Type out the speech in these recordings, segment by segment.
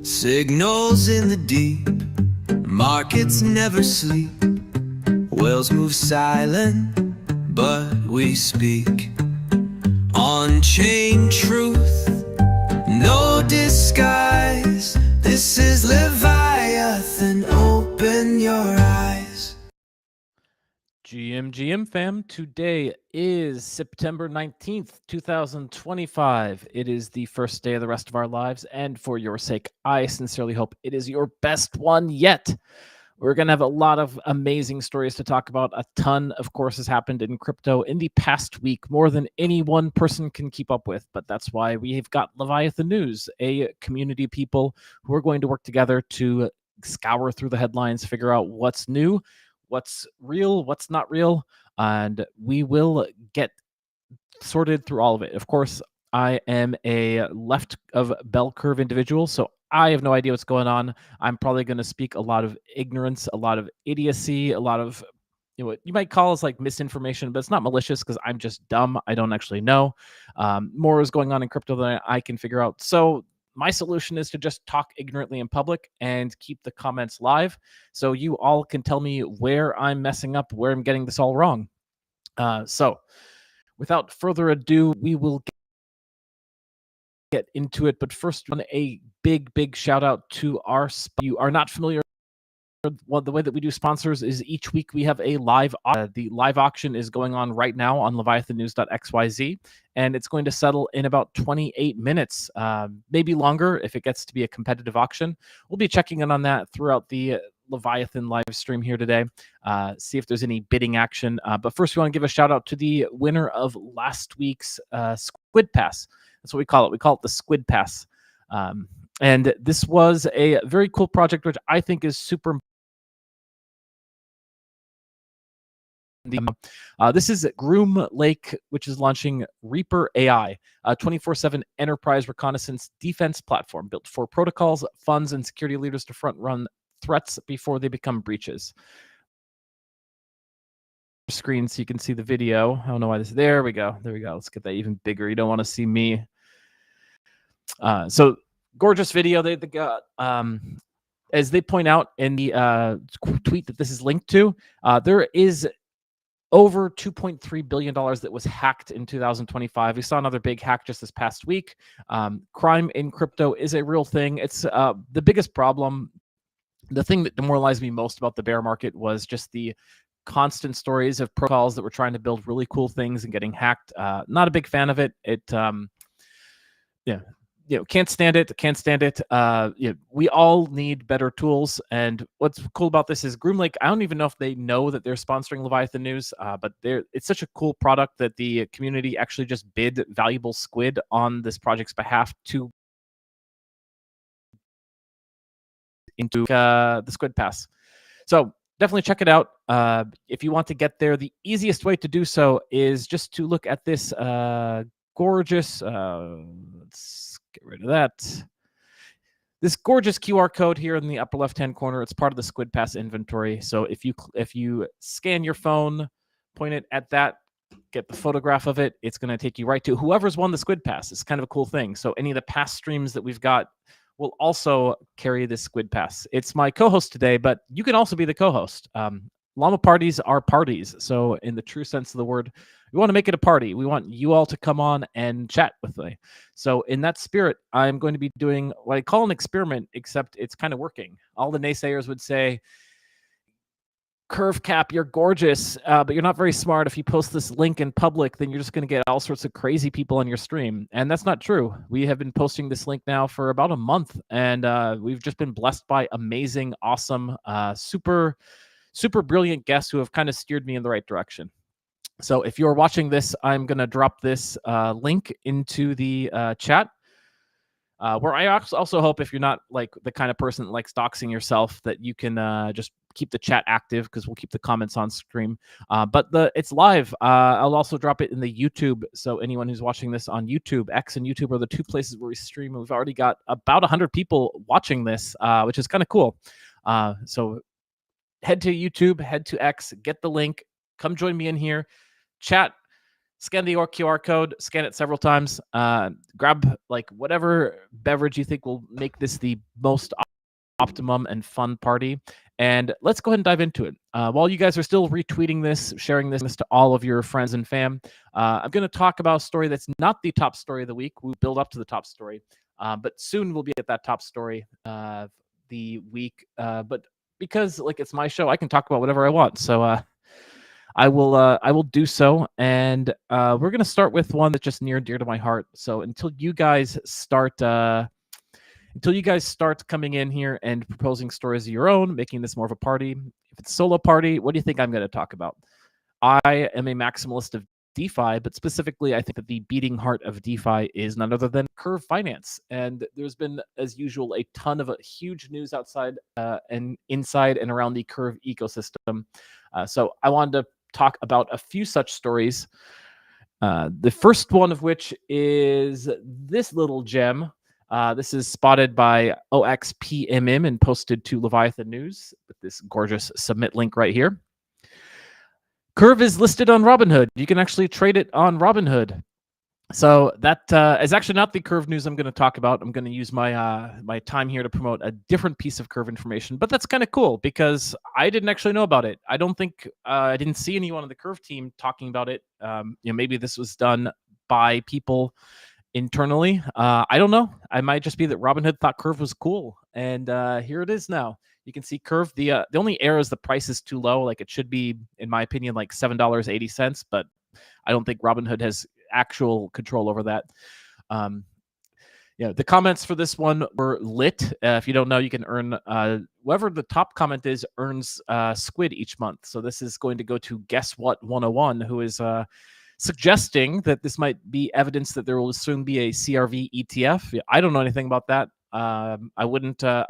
Signals in the deep, markets never sleep. Whales move silent, but we speak. On-chain truth, no disguise. This is Leviathan, open your eyes. GM fam, today is September 19th, 2025. It is the first day of the rest of our lives, and for your sake, I sincerely hope it is your best one yet. We're going to have a lot of amazing stories to talk about. A ton, of course, has happened in crypto in the past week, more than any one person can keep up with. But that's why we've got Leviathan News, a community of people who are going to work together to scour through the headlines, figure out what's new, what's real, what's not real, and we will get sorted through all of it. Of course, I am a left of bell curve individual, so I have no idea what's going on. I'm probably going to speak a lot of ignorance, a lot of idiocy, a lot of what you might call as like misinformation, but it's not malicious because I'm just dumb. I don't actually know. More is going on in crypto than I can figure out. So my solution is to just talk ignorantly in public and keep the comments live so you all can tell me where I'm messing up, where I'm getting this all wrong. So without further ado, we will get into it. But first, a big shout out to you are not familiar. Well, the way that we do sponsors is each week we have a live. The live auction is going on right now on leviathannews.xyz, and it's going to settle in about 28 minutes, maybe longer if it gets to be a competitive auction. We'll be checking in on that throughout the Leviathan live stream here today, see if there's any bidding action. But first, we want to give a shout out to the winner of last week's Squid Pass. That's what we call it. We call it the Squid Pass. And this was a very cool project, which I think is super important. This is Groom Lake, which is launching Reaper AI, a 24/7 enterprise reconnaissance defense platform built for protocols, funds, and security leaders to front-run threats before they become breaches. Screen so you can see the video. I don't know why this. There we go. There we go. Let's get that even bigger. You don't want to see me. So gorgeous video. They got. As they point out in the tweet that this is linked to, there is over $2.3 billion that was hacked in 2025. We saw another big hack just this past week. Crime in crypto is a real thing. It's the biggest problem. The thing that demoralized me most about the bear market was just the constant stories of protocols that were trying to build really cool things and getting hacked. Not a big fan of it. Can't stand it. We all need better tools. And what's cool about this is Groom Lake, I don't even know if they know that they're sponsoring Leviathan News, but it's such a cool product that the community actually just bid valuable squid on this project's behalf to into the Squid Pass. So definitely check it out. If you want to get there, the easiest way to do so is just to look at this gorgeous, let's get rid of that. This gorgeous QR code here in the upper left-hand corner, it's part of the Squid Pass inventory. So if you scan your phone, point it at that, get the photograph of it, it's going to take you right to whoever's won the Squid Pass. It's kind of a cool thing. So any of the past streams that we've got will also carry this Squid Pass. It's my co-host today, but you can also be the co-host. Llama parties are parties. So in the true sense of the word, we want to make it a party. We want you all to come on and chat with me. So in that spirit, I'm going to be doing what I call an experiment, except it's kind of working. All the naysayers would say, Curve Cap, you're gorgeous, but you're not very smart. If you post this link in public, then you're just going to get all sorts of crazy people on your stream. And that's not true. We have been posting this link now for about a month, and we've just been blessed by amazing, awesome, super brilliant guests who have kind of steered me in the right direction. So if you're watching this, I'm going to drop this link into the chat. Where I also hope, if you're not like the kind of person that likes doxing yourself, that you can just keep the chat active, because we'll keep the comments on stream. But it's live. I'll also drop it in the YouTube. So anyone who's watching this on YouTube, X and YouTube are the two places where we stream. We've already got about 100 people watching this, which is kind of cool. So head to YouTube, head to X, get the link, come join me in here, chat, scan the QR code, scan it several times, grab like whatever beverage you think will make this the most optimum and fun party. And let's go ahead and dive into it. While you guys are still retweeting this, sharing this to all of your friends and fam, I'm going to talk about a story that's not the top story of the week. We build up to the top story, but soon we'll be at that top story the week. But because like it's my show, I can talk about whatever I want. So I will do so, and we're gonna start with one that's just near and dear to my heart. So until you guys start coming in here and proposing stories of your own, making this more of a party. If it's a solo party, what do you think I'm going to talk about? I am a maximalist of DeFi, but specifically, I think that the beating heart of DeFi is none other than Curve Finance. And there's been, as usual, a ton of huge news outside and inside and around the Curve ecosystem. So I wanted to talk about a few such stories. The first one of which is this little gem. This is spotted by OXPMM and posted to Leviathan News with this gorgeous submit link right here. Curve is listed on Robinhood. You can actually trade it on Robinhood. So that is actually not the Curve news I'm going to talk about. I'm going to use my my time here to promote a different piece of Curve information. But that's kind of cool because I didn't actually know about it. I don't think I didn't see anyone on the Curve team talking about it. Maybe this was done by people internally. I don't know. I might just be that Robinhood thought Curve was cool, and here it is now. You can see Curve. The only error is the price is too low. Like it should be, in my opinion, like $7.80, but I don't think Robinhood has actual control over that. The comments for this one were lit. If you don't know, you can earn whoever the top comment is earns squid each month. So this is going to go to Guess What 101, who is suggesting that this might be evidence that there will soon be a CRV ETF. I don't know anything about that. I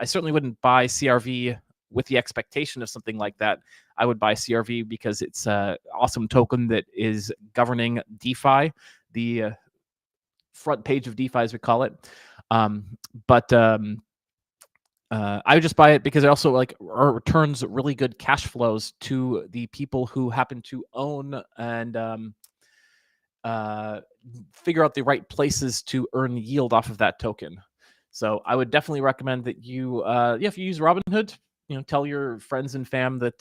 certainly wouldn't buy CRV with the expectation of something like that. I would buy CRV because it's an awesome token that is governing DeFi, the front page of DeFi as we call it. I would just buy it because it also returns really good cash flows to the people who happen to own and figure out the right places to earn yield off of that token. So I would definitely recommend that you, if you use Robinhood, tell your friends and fam that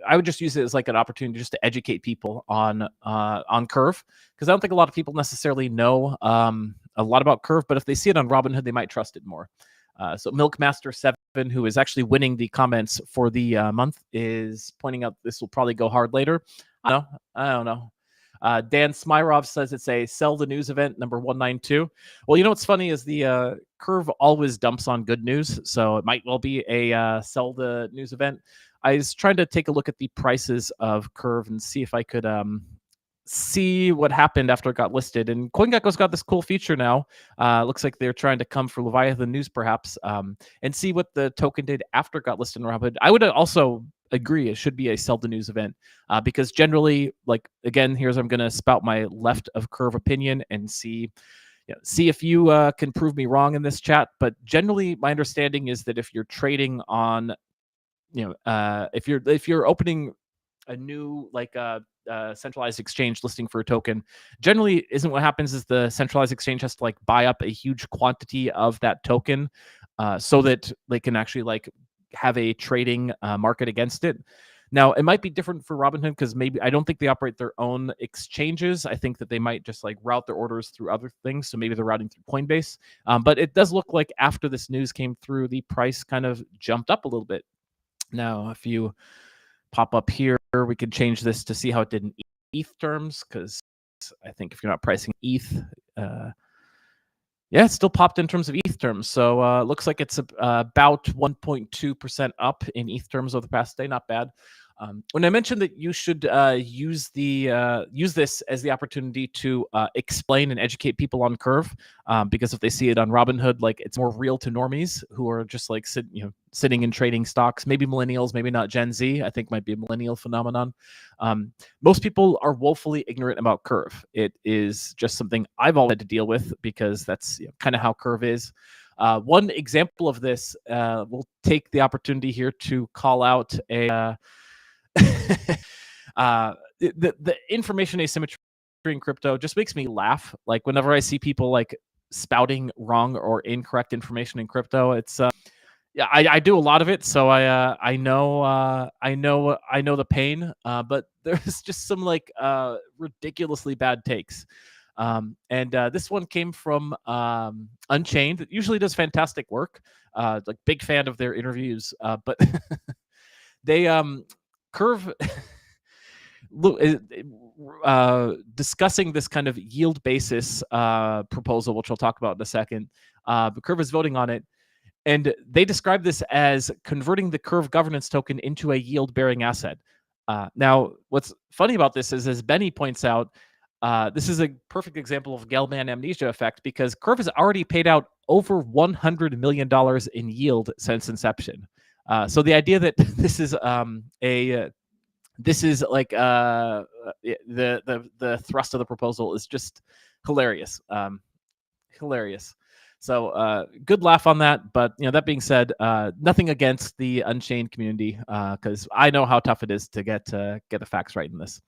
I would just use it as like an opportunity just to educate people on Curve, because I don't think a lot of people necessarily know a lot about Curve, but if they see it on Robinhood, they might trust it more. So Milkmaster7, who is actually winning the comments for the month, is pointing out this will probably go hard later. I don't know. Dan Smyrov says it's a sell the news event number 192. Well, what's funny is the Curve always dumps on good news, so it might well be a sell the news event. I was trying to take a look at the prices of Curve and see if I could see what happened after it got listed. And CoinGecko's got this cool feature now. Looks like they're trying to come for Leviathan News perhaps, and see what the token did after it got listed in Robinhood. I would also agree it should be a sell the news event because generally, like again, I'm going to spout my left of Curve opinion and see if you can prove me wrong in this chat. But generally, my understanding is that if you're trading on, if you're opening a new centralized exchange listing for a token, generally isn't what happens is the centralized exchange has to buy up a huge quantity of that token so that they can actually have a trading market against it. Now, it might be different for Robinhood because maybe I don't think they operate their own exchanges. I think that they might just route their orders through other things. So maybe they're routing through Coinbase. But it does look like after this news came through, the price kind of jumped up a little bit. Now, if you pop up here, we can change this to see how it did in ETH terms, because I think if you're not pricing ETH, it still popped in terms of ETH terms. So looks like it's about 1.2% up in ETH terms over the past day. Not bad. When I mentioned that you should use this as the opportunity to explain and educate people on Curve, because if they see it on Robinhood, it's more real to normies who are just sitting and trading stocks. Maybe millennials, maybe not Gen Z. I think might be a millennial phenomenon. Most people are woefully ignorant about Curve. It is just something I've always had to deal with because that's kind of how Curve is. One example of this, we'll take the opportunity here to call out a the information asymmetry in crypto just makes me laugh. Like whenever I see people like spouting wrong or incorrect information in crypto, it's yeah, I do a lot of it, so I know the pain. But there's just some like ridiculously bad takes. And this one came from Unchained. It usually does fantastic work. Like big fan of their interviews, but they Curve discussing this kind of yield basis proposal, which I'll talk about in a second. But Curve is voting on it, and they describe this as converting the Curve governance token into a yield-bearing asset. Now, what's funny about this is, as Benny points out, this is a perfect example of Gell-Mann amnesia effect, because Curve has already paid out over $100 million in yield since inception. So the idea that this is like the thrust of the proposal is just hilarious. Hilarious. So good laugh on that. But that being said, nothing against the Unchained community, because I know how tough it is to get the facts right in this.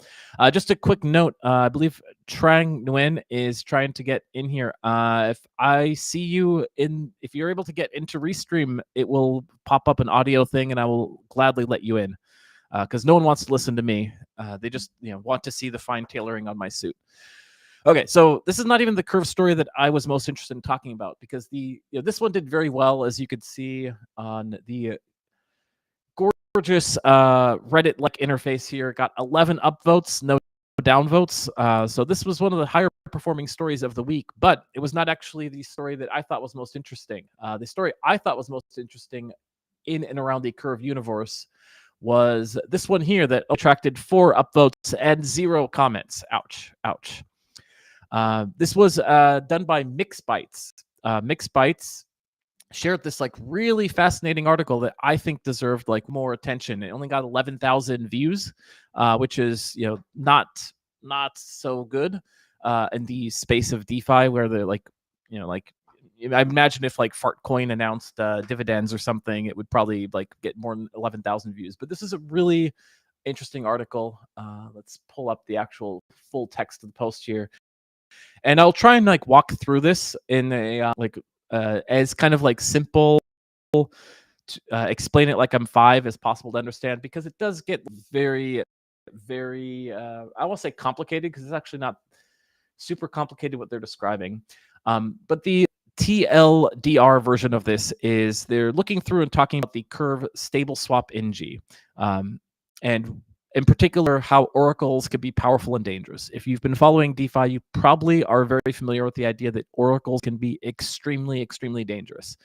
Just a quick note, I believe Trang Nguyen is trying to get in here. If I see you if you're able to get into Restream, it will pop up an audio thing, and I will gladly let you in, because no one wants to listen to me. They just want to see the fine tailoring on my suit. Okay, so this is not even the Curve story that I was most interested in talking about, because this one did very well, as you could see on the gorgeous Reddit-like interface here. Got 11 upvotes, no downvotes. So this was one of the higher performing stories of the week, but it was not actually the story that I thought was most interesting. The story I thought was most interesting in and around the Curve universe was this one here that attracted 4 upvotes and 0 comments. Ouch, ouch. This was done by MixBytes. MixBytes shared this like really fascinating article that I think deserved like more attention. It only got 11,000 views, which is not so good in the space of DeFi, where they're like I imagine if like Fartcoin announced dividends or something, it would probably like get more than 11,000 views. But this is a really interesting article. Let's pull up the actual full text of the post here. And I'll try and like walk through this in a as kind of like simple, explain it like I'm 5 as possible to understand, because it does get very, very, I won't say complicated, because it's actually not super complicated what they're describing. But the TLDR version of this is they're looking through and talking about the Curve stable swap NG. And in particular, how oracles can be powerful and dangerous. If you've been following DeFi, you probably are very familiar with the idea that oracles can be extremely, extremely dangerous.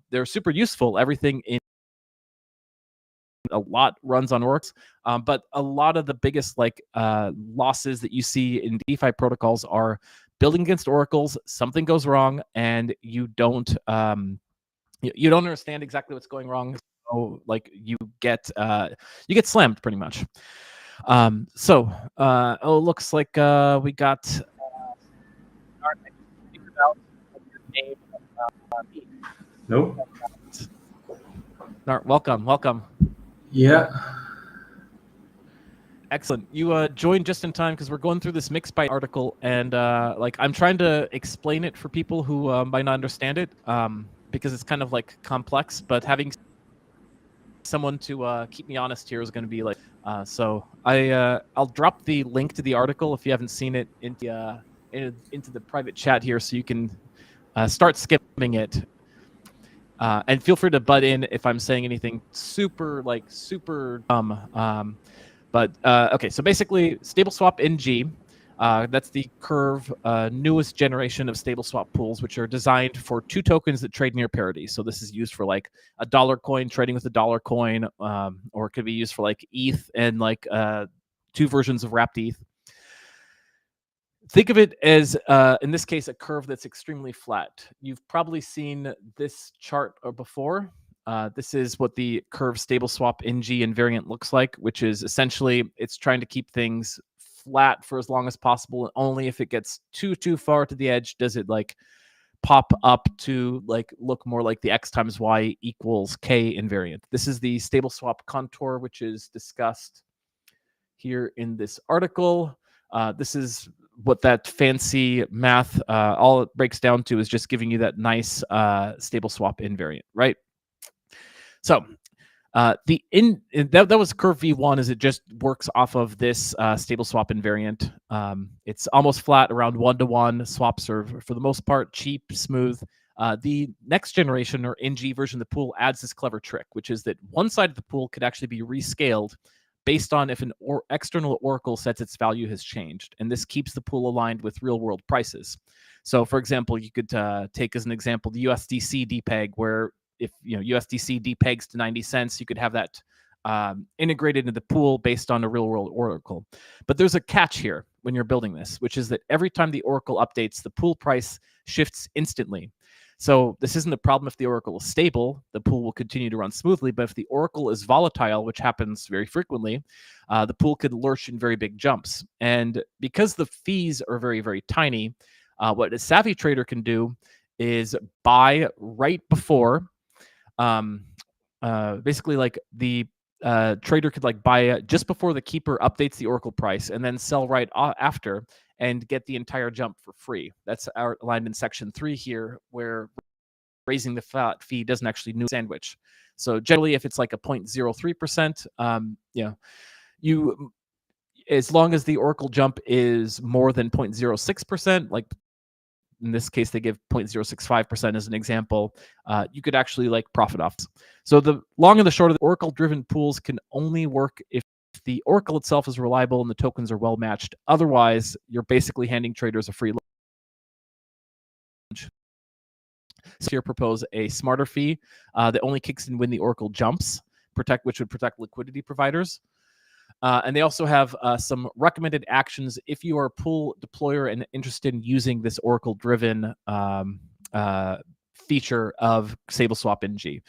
They're super useful. Everything in a lot runs on orcs, but a lot of the biggest losses that you see in DeFi protocols are building against oracles. Something goes wrong, and you don't understand exactly what's going wrong. So like you get slammed pretty much. Looks like we got Nope. Welcome. Yeah. Excellent. You joined just in time, because we're going through this MixByte article, and I'm trying to explain it for people who might not understand it, because it's kind of like complex, but having someone to keep me honest here is going to be like so I'll drop the link to the article if you haven't seen it into the private chat here, so you can start skimming it, and feel free to butt in if I'm saying anything super dumb. But okay, so basically stable swap NG, that's the Curve newest generation of stable swap pools, which are designed for 2 tokens that trade near parity. So this is used for like a dollar coin trading with a dollar coin, or it could be used for like ETH and like 2 versions of wrapped ETH. Think of it as, in this case, a curve that's extremely flat. You've probably seen this chart before. This is what the Curve stable swap NG invariant looks like, which is essentially it's trying to keep things flat for as long as possible, and only if it gets too far to the edge does it like pop up to like look more like the X times Y equals K invariant. This is the stable swap contour, which is discussed here in this article. This is what that fancy math, all it breaks down to is just giving you that nice stable swap invariant, right? So that was curve V1, is it just works off of this stable swap invariant. It's almost flat, around 1-to-1. Swaps are, for the most part, cheap, smooth. The next generation, or NG version of the pool, adds this clever trick, which is that one side of the pool could actually be rescaled based on if an external oracle sets its value has changed. And this keeps the pool aligned with real-world prices. So, for example, you could take as an example the USDC depeg, where if USDC depegs to 90 cents, you could have that integrated into the pool based on a real-world oracle. But there's a catch here when you're building this, which is that every time the oracle updates, the pool price shifts instantly. So this isn't a problem if the oracle is stable, the pool will continue to run smoothly. But if the oracle is volatile, which happens very frequently, the pool could lurch in very big jumps. And because the fees are very, very tiny, what a savvy trader can do is buy right before, basically like the trader could like buy just before the keeper updates the oracle price, and then sell right after and get the entire jump for free. That's outlined in section 3 here, where raising the fee doesn't actually new sandwich. So generally, if it's like a 0.03%, you, as long as the oracle jump is more than 0.06%, like in this case, they give 0.065% as an example, you could actually like profit off. So the long and the short of the oracle-driven pools can only work if the oracle itself is reliable and the tokens are well matched. Otherwise, you're basically handing traders a free lunch. So here propose a smarter fee that only kicks in when the oracle jumps, which would protect liquidity providers. And they also have some recommended actions if you are a pool deployer and interested in using this oracle-driven feature of StableSwap NG.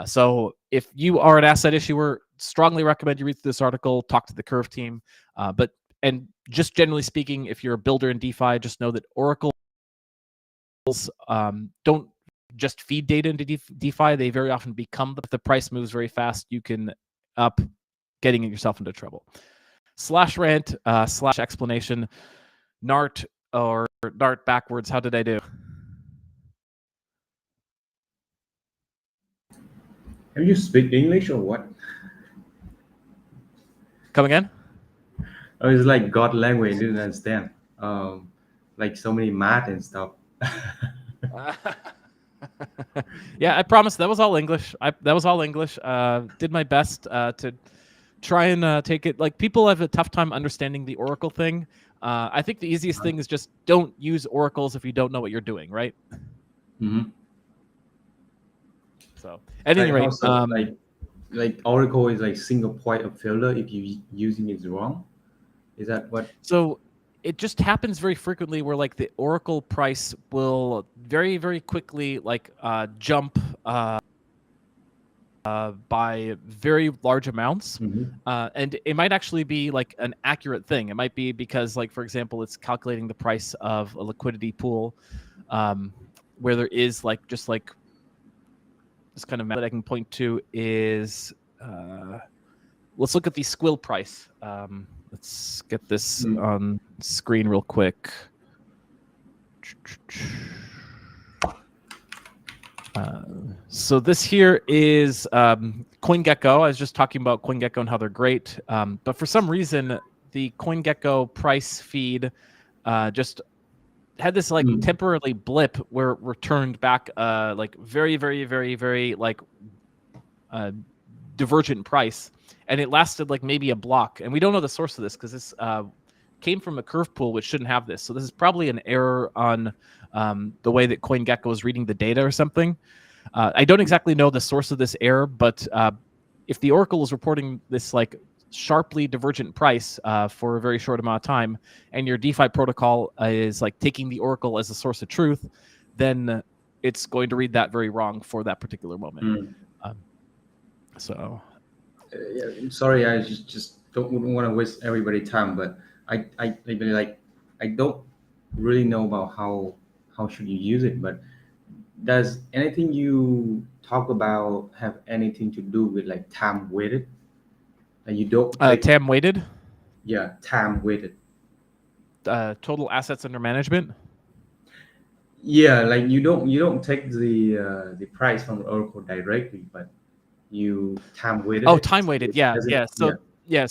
So if you are an asset issuer, strongly recommend you read through this article, talk to the Curve team. And just generally speaking, if you're a builder in DeFi, just know that oracles don't just feed data into DeFi. They very often become, if the price moves very fast, you can up getting yourself into trouble. /rant / explanation. Nart, or Nart backwards. How did I do? Have you speak English or what? Come again? Oh, it's like God language. I didn't understand. Like so many math and stuff. Yeah, I promise that was all English. That was all English. Did my best to try and take it. Like, people have a tough time understanding the oracle thing. I think the easiest thing is just don't use oracles if you don't know what you're doing, right? Mm-hmm. So at any rate, also, like oracle is like single point of failure if you using it wrong. Is that what? So it just happens very frequently where like the oracle price will very, very quickly like jump by very large amounts. And it might actually be like an accurate thing. It might be because, like, for example, it's calculating the price of a liquidity pool, where there is like just like this kind of method I can point to is, let's look at the squill price. Let's get this on screen real quick. So this here is CoinGecko. I was just talking about CoinGecko and how they're great. But for some reason, the CoinGecko price feed just had this like temporarily blip where it returned back like very, very, very, very like divergent price. And it lasted like maybe a block. And we don't know the source of this because this came from a curve pool, which shouldn't have this. So this is probably an error on the way that CoinGecko is reading the data or something. I don't exactly know the source of this error, but if the oracle is reporting this like sharply divergent price for a very short amount of time, and your DeFi protocol is like taking the oracle as a source of truth, then it's going to read that very wrong for that particular moment. So yeah, I'm sorry, I just don't want to waste everybody's time, but I don't really know about how should you use it. But does anything you talk about have anything to do with like time weighted? And you don't TAM weighted? Yeah, time weighted. total assets under management. Yeah, like you don't take the price from Oracle directly, but you time weighted Oh, it. time weighted. Yeah, Does it? yeah. Yeah.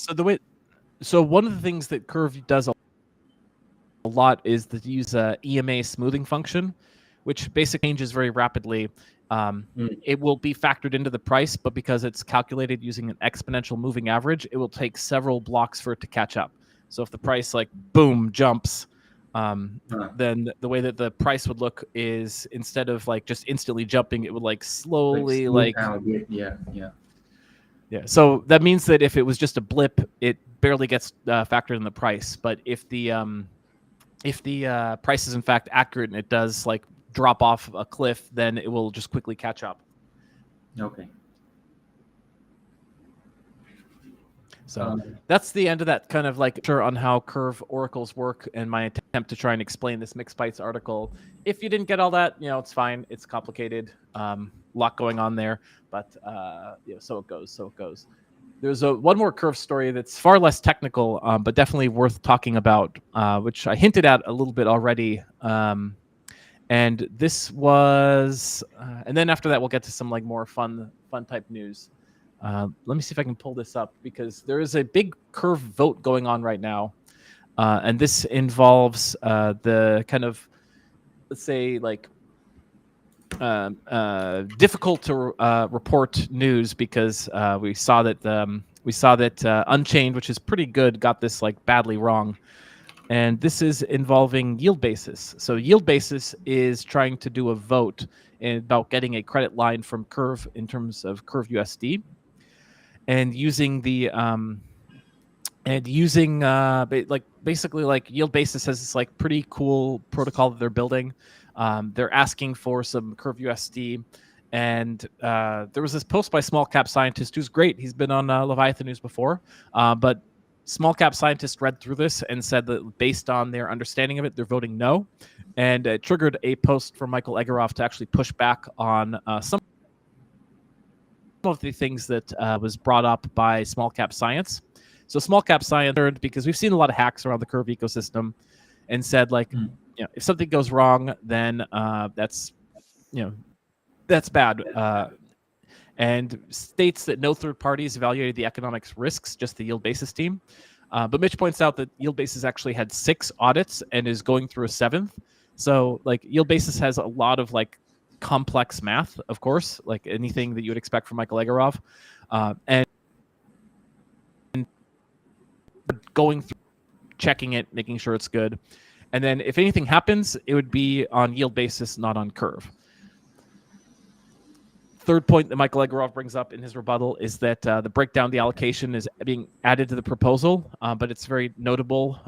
So one of the things that Curve does a lot is to use a EMA smoothing function, which basically changes very rapidly. Mm. It will be factored into the price, but because it's calculated using an exponential moving average, it will take several blocks for it to catch up. So if the price like boom jumps, then the way that the price would look is instead of like just instantly jumping, it would like slowly Smooth like out. Yeah. yeah. So that means that if it was just a blip, it barely gets factored in the price. But if the price is in fact accurate and it does like drop off a cliff, then it will just quickly catch up. Okay. So that's the end of that kind of like on how Curve oracles work and my attempt to try and explain this Mixed Bytes article. If you didn't get all that, it's fine. It's complicated. Lot going on there, but so it goes. There's one more Curve story that's far less technical, but definitely worth talking about, which I hinted at a little bit already. And this was, and then after that, we'll get to some like more fun type news. Let me see if I can pull this up because there is a big Curve vote going on right now, and this involves the kind of, let's say, like difficult to report news because we saw that Unchained, which is pretty good, got this like badly wrong. And this is involving yield basis. So yield basis is trying to do a vote about getting a credit line from Curve in terms of crvUSD, and using the basically like yield basis has this like pretty cool protocol that they're building. They're asking for some crvUSD, and there was this post by Small Cap Scientist who's great. He's been on Leviathan News before, but Small Cap Scientist read through this and said that based on their understanding of it, they're voting no, and it triggered a post from Michael Egoroff to actually push back on some of the things that was brought up by Small Cap Science. So Small Cap Science, because we've seen a lot of hacks around the Curve ecosystem, and said like, if something goes wrong, then that's bad. And states that no third parties evaluated the economics risks, just the yield basis team. But Mitch points out that yield basis actually had 6 audits and is going through a 7th. So like yield basis has a lot of like complex math, of course, like anything that you would expect from Michael Egoroff, and going through, checking it, making sure it's good. And then if anything happens, it would be on yield basis, not on Curve. Third point that Michael Egoroff brings up in his rebuttal is that the breakdown, the allocation is being added to the proposal, but it's very notable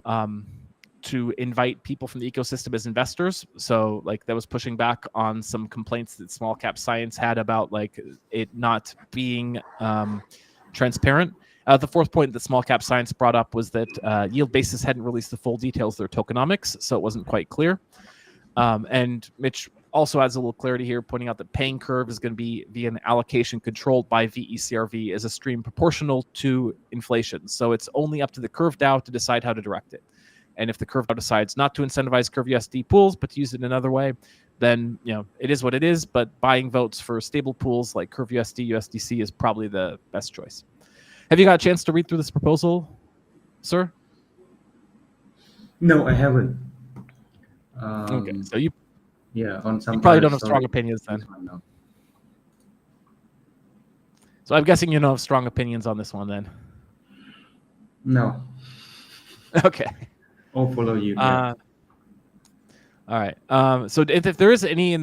to invite people from the ecosystem as investors. So like that was pushing back on some complaints that Small Cap Science had about like it not being transparent. The fourth point that Small Cap Science brought up was that yield basis hadn't released the full details of their tokenomics, so it wasn't quite clear. And Mitch also adds a little clarity here, pointing out that paying Curve is going to be via an allocation controlled by VECRV as a stream proportional to inflation. So it's only up to the Curve DAO to decide how to direct it. And if the Curve DAO decides not to incentivize crvUSD pools, but to use it another way, then it is what it is. But buying votes for stable pools like crvUSD, USDC is probably the best choice. Have you got a chance to read through this proposal, sir? No, I haven't. Okay, so you on some you probably don't have strong opinions then. No. So I'm guessing you don't have strong opinions on this one then. No. Okay. I'll follow you. All right. So if there is any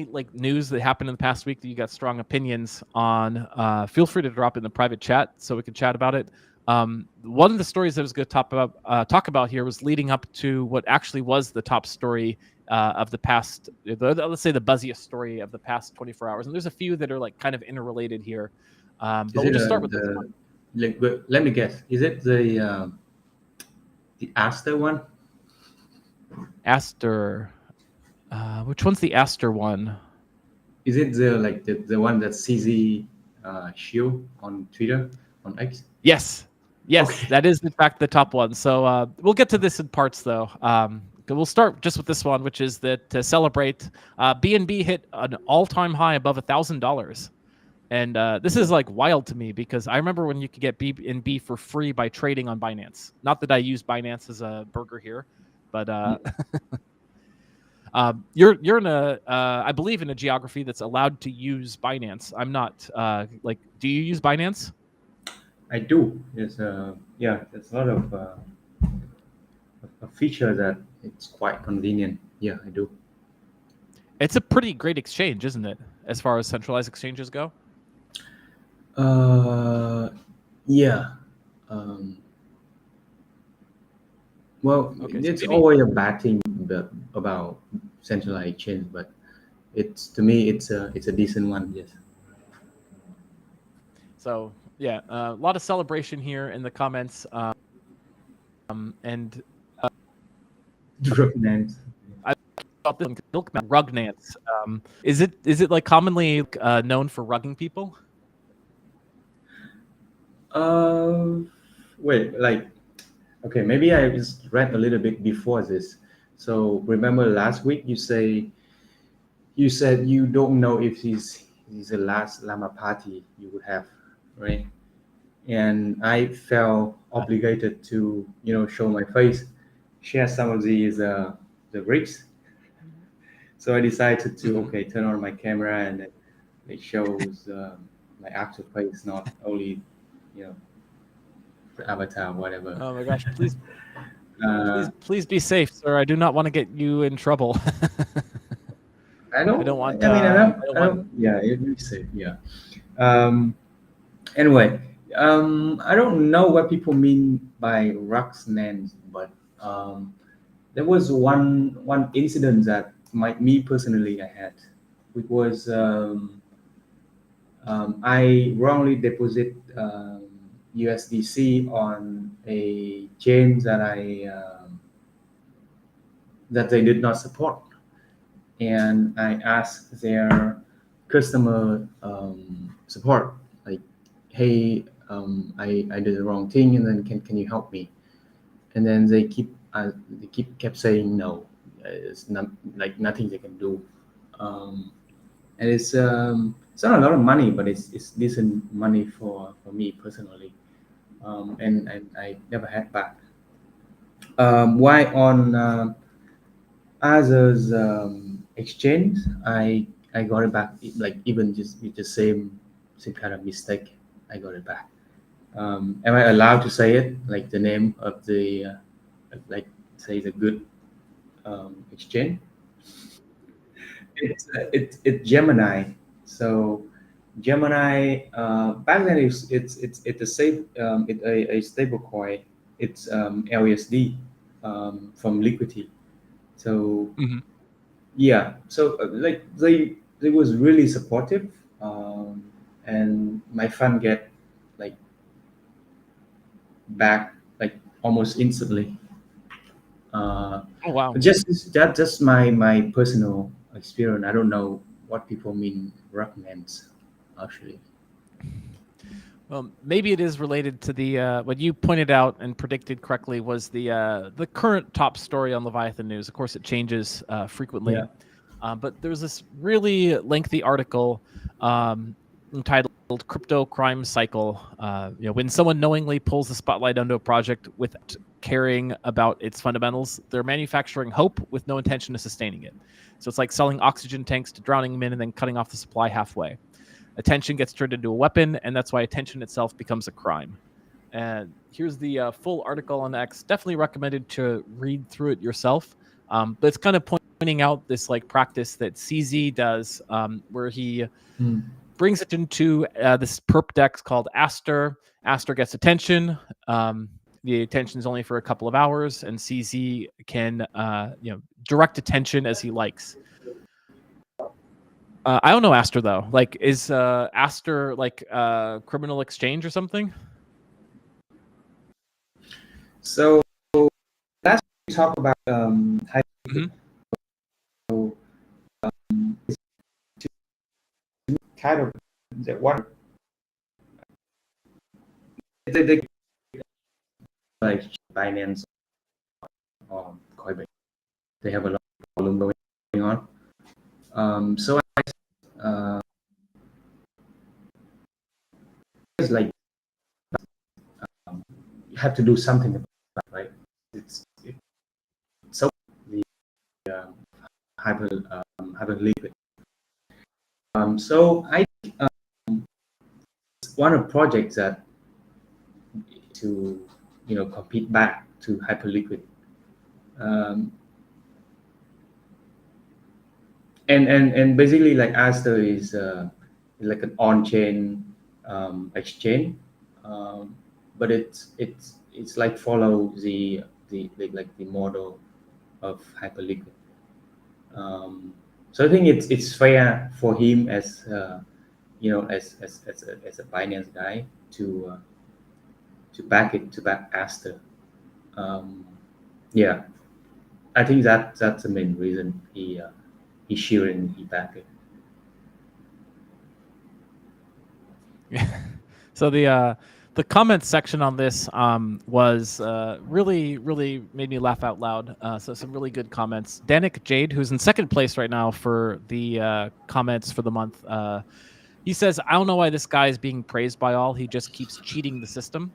like news that happened in the past week that you got strong opinions on, feel free to drop it in the private chat so we can chat about it. One of the stories that I was going to talk about here was leading up to what actually was the top story of the past, let's say the buzziest story of the past 24 hours. And there's a few that are like kind of interrelated here. But we'll just start with this one. Let me guess. Is it the Aster one? Aster. Which one's the Aster one? Is it the one that CZ Shield on Twitter, on X? Yes. Yes, that is in fact the top one. So we'll get to this in parts, though. We'll start just with this one, which is that to celebrate, BNB hit an all-time high above $1,000. And this is like wild to me because I remember when you could get BNB for free by trading on Binance. Not that I use Binance as a burger here, but you're in a I believe in a geography that's allowed to use Binance. I'm not like. Do you use Binance? I do. There's there's a lot of a feature that it's quite convenient. Yeah, I do. It's a pretty great exchange, isn't it? As far as centralized exchanges go. Uh, yeah. Um, well, Okay, so it's maybe always a bad thing about centralized exchange, but it's to me it's a decent one. Yes. so. Yeah, a lot of celebration here in the comments, and Recommend. I thought this one, Milkman Rugnance. Is it like commonly known for rugging people? Uh, Wait, like, okay, maybe I just read a little bit before this. So remember last week you said you don't know if he's the last Llama Party you would have, right? And I felt obligated to show my face, share some of these the rigs. So I decided to Mhm. okay turn on my camera and it shows my actual face, not only you know the avatar, whatever. Oh my gosh! Please, Uh, please be safe, sir. I do not want to get you in trouble. I I don't. don't want. I mean, I don't I want. don't. Yeah, it would be safe. Yeah. Um, Anyway, I don't know what people mean by rocks names, but there was one incident that me personally I had, which was I wrongly deposit USDC on a chain that they did not support, and I asked their customer support like, "Hey, I did the wrong thing, and then can you help me?" And then they kept saying no. It's not like nothing they can do, and it's not a lot of money, but it's decent money for me personally, and I never had back. Why on others exchange, I got it back like even just with the same kind of mistake, I got it back. Am I allowed to say it like the name of the like say the good exchange? It's Gemini. So Gemini back then it's a safe a stable coin. It's LUSD from Liquidity. So Mhm. yeah, so like they was really supportive, and my fund get like back like almost instantly. uh, Oh wow. just my personal experience. I don't know what people mean recommends actually. Well, maybe it is related to the what you pointed out and predicted correctly was the current top story on Leviathan News. Of course, it changes frequently, Yeah. but there's this really lengthy article entitled "Crypto Crime Cycle." When someone knowingly pulls the spotlight onto a project without caring about its fundamentals, they're manufacturing hope with no intention of sustaining it. So it's like selling oxygen tanks to drowning men and then cutting off the supply halfway. Attention gets turned into a weapon, and that's why attention itself becomes a crime. And here's the full article on X. Definitely recommended to read through it yourself. But it's kind of pointing out this like practice that CZ does, where he Hmm. brings it into this perp dex called Aster. Aster gets attention. The attention is only for a couple of hours, and CZ can direct attention as he likes. I don't know Aster though. Like, is Aster like criminal exchange or something? So last we talk about how Mhm. kind of what they like Binance or Coinbase. They have a lot of volume going on. So it's like you have to do something about it, right? It's so the hyper liquid. So I it's one of the projects that to compete back to Hyperliquid. And basically like Aster is like an on-chain exchange, but it's like follow the like the model of Hyperliquid. So I think it's fair for him as as a Binance guy to back Aster. Yeah, I think that's the main reason he sharing he back it. So the comments section on this was really made me laugh out loud. So some really good comments. Danik Jade, who's in second place right now for the comments for the month, he says, "I don't know why this guy is being praised by all. He just keeps cheating the system."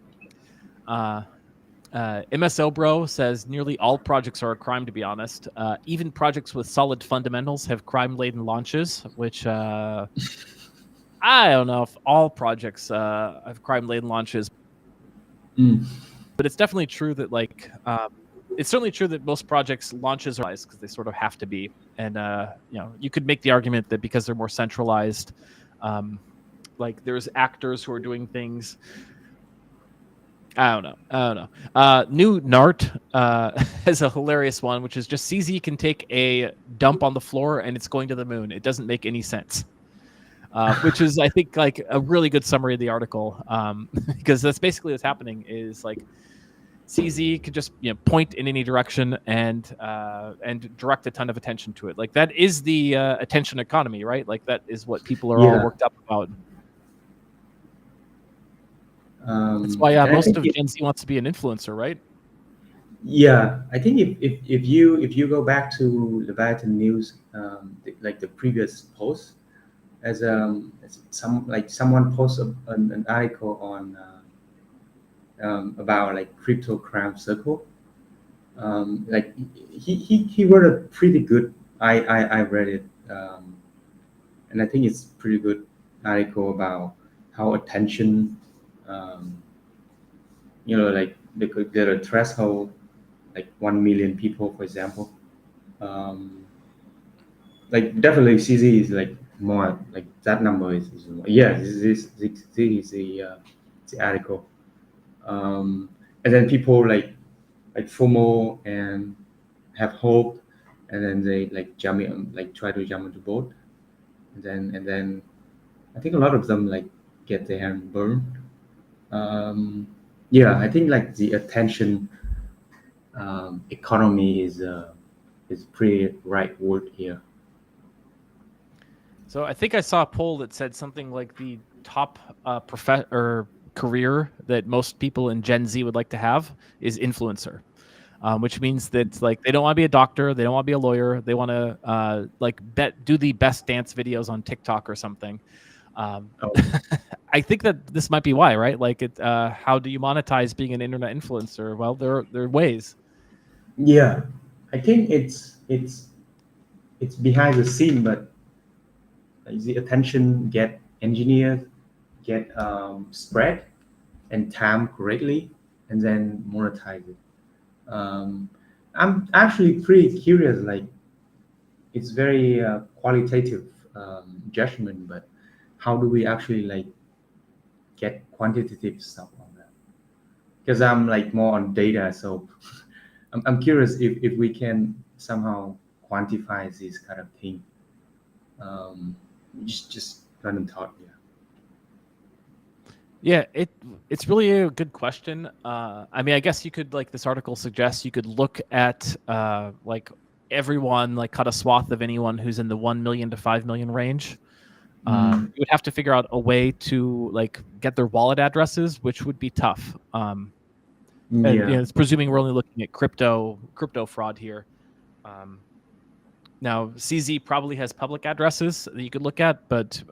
MSO Bro says nearly all projects are a crime, to be honest. Even projects with solid fundamentals have crime-laden launches, which I don't know if all projects have crime-laden launches. But it's definitely true that it's certainly true that most projects launches are because they sort of have to be. And you could make the argument that because they're more centralized, like there's actors who are doing things. I don't know. New Nart has a hilarious one, which is just CZ can take a dump on the floor and it's going to the moon. It doesn't make any sense. Which is, I think, like a really good summary of the article, because that's basically what's happening. Is like CZ could just point in any direction and direct a ton of attention to it. Like that is the attention economy, right? Like that is what people are all worked up about. That's why most of Gen Z wants to be an influencer, right? Yeah, I think if you go back to Leviathan News, like the previous post, as someone posted an article on about like crypto crime circle. Like he wrote a pretty good. I read it, and I think it's pretty good article about how attention, like they could get a threshold, like 1 million people, for example. Like definitely CZ is like more like that number is more. Yeah, this is the article. And then people like FOMO and have hope, and then they like jump in, like try to jump into boat, and then I think a lot of them like get their hand burned. Yeah, I think like the attention economy is pretty right word here. So I think I saw a poll that said something like the top career that most people in Gen Z would like to have is influencer, which means that like they don't want to be a doctor, they don't want to be a lawyer, they want to do the best dance videos on TikTok or something. I think that this might be why, right? Like how do you monetize being an internet influencer? Well, there are ways. Yeah, I think it's behind the scene, but the attention get engineered, get spread and timed correctly, and then monetize it. I'm actually pretty curious. Like, it's very qualitative judgment, but how do we actually like get quantitative stuff on that? Because I'm like more on data, so I'm curious if we can somehow quantify this kind of thing. Just random thought, yeah. It's really a good question. I mean, I guess you could, like this article suggests, you could look at like everyone, like cut a swath of anyone who's in the 1 million to 5 million range. You would have to figure out a way to like get their wallet addresses, which would be tough. And Yeah. it's presuming we're only looking at crypto fraud here. Now, CZ probably has public addresses that you could look at, but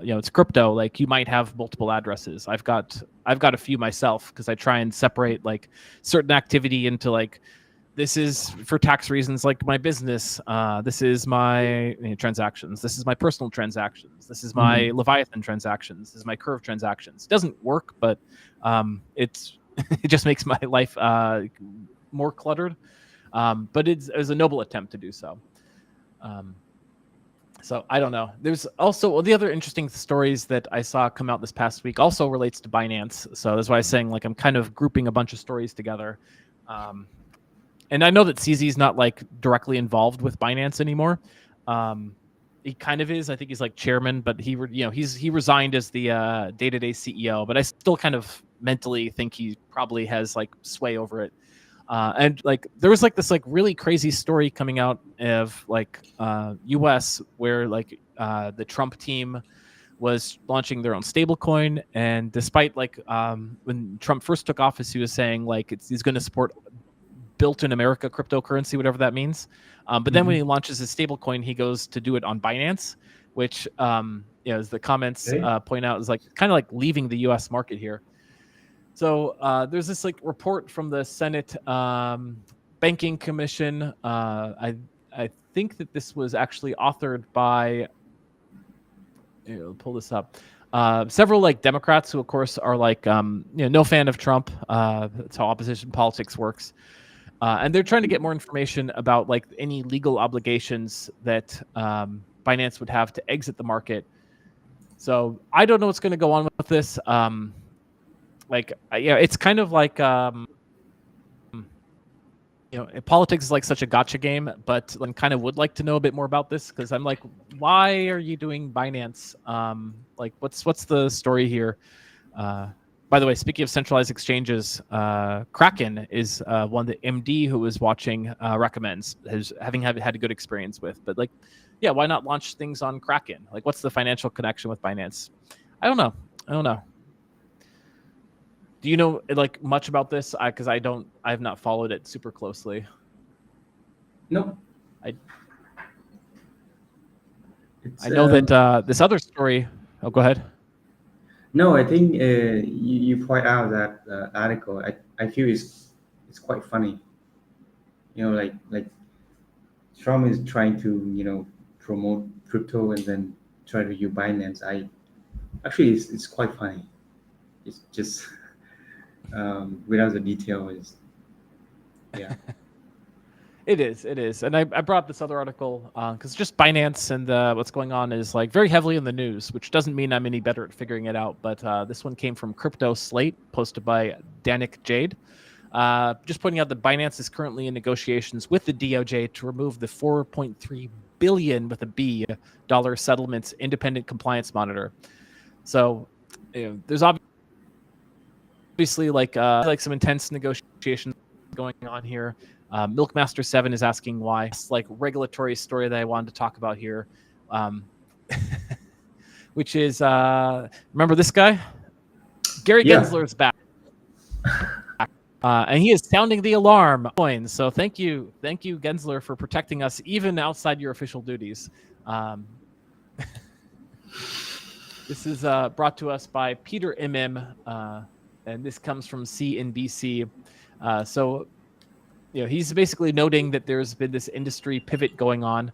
it's crypto. Like you might have multiple addresses. I've got a few myself because I try and separate like certain activity into like, this is for tax reasons, like my business. This is my transactions. This is my personal transactions. This is my Leviathan transactions. This is my Curve transactions. It doesn't work, but it just makes my life more cluttered. But it's a noble attempt to do so. So I don't know. There's also the other interesting stories that I saw come out this past week also relates to Binance. So that's why I was saying like I'm kind of grouping a bunch of stories together. And I know that CZ is not like directly involved with Binance anymore. He kind of is. I think he's like chairman, but he resigned as the day-to-day CEO. But I still kind of mentally think he probably has like sway over it. And like there was like this like really crazy story coming out of like US where like the Trump team was launching their own stablecoin, and despite like when Trump first took office, he was saying like he's going to support built in America cryptocurrency, whatever that means. But then when he launches his stablecoin, he goes to do it on Binance, which as the comments point out, is like kind of like leaving the US market here. So there's this like report from the Senate Banking Commission. I think that this was actually authored by. I'll pull this up. Several like Democrats who, of course, are like no fan of Trump. That's how opposition politics works, and they're trying to get more information about like any legal obligations that Binance would have to exit the market. So I don't know what's going to go on with this. It's kind of like politics is like such a gotcha game, but I kind of would like to know a bit more about this because I'm like, why are you doing Binance? Like, what's the story here? By the way, speaking of centralized exchanges, Kraken is one that MD, who was watching, recommends, having had a good experience with. But like, yeah, why not launch things on Kraken? Like, what's the financial connection with Binance? I don't know. Do you know like much about this? Because I have not followed it super closely. No. I know that this other story. Oh, go ahead. No, I think you point out that article. I feel it's quite funny. Like Trump is trying to promote crypto and then try to use Binance. It's quite funny. It's just without the detail is yeah. It is. And I brought up this other article because just Binance and what's going on is like very heavily in the news, which doesn't mean I'm any better at figuring it out. But this one came from Crypto Slate, posted by Danik Jade. Just pointing out that Binance is currently in negotiations with the DOJ to remove the $4.3 billion with a B dollar settlements independent compliance monitor. So there's obviously like some intense negotiations going on here. Milkmaster 7 is asking why. It's like regulatory story that I wanted to talk about here, which is remember this guy? Gary Gensler is back. And he is sounding the alarm. So thank you, Gensler, for protecting us even outside your official duties. This is brought to us by Peter Imim, and this comes from CNBC. So he's basically noting that there's been this industry pivot going on,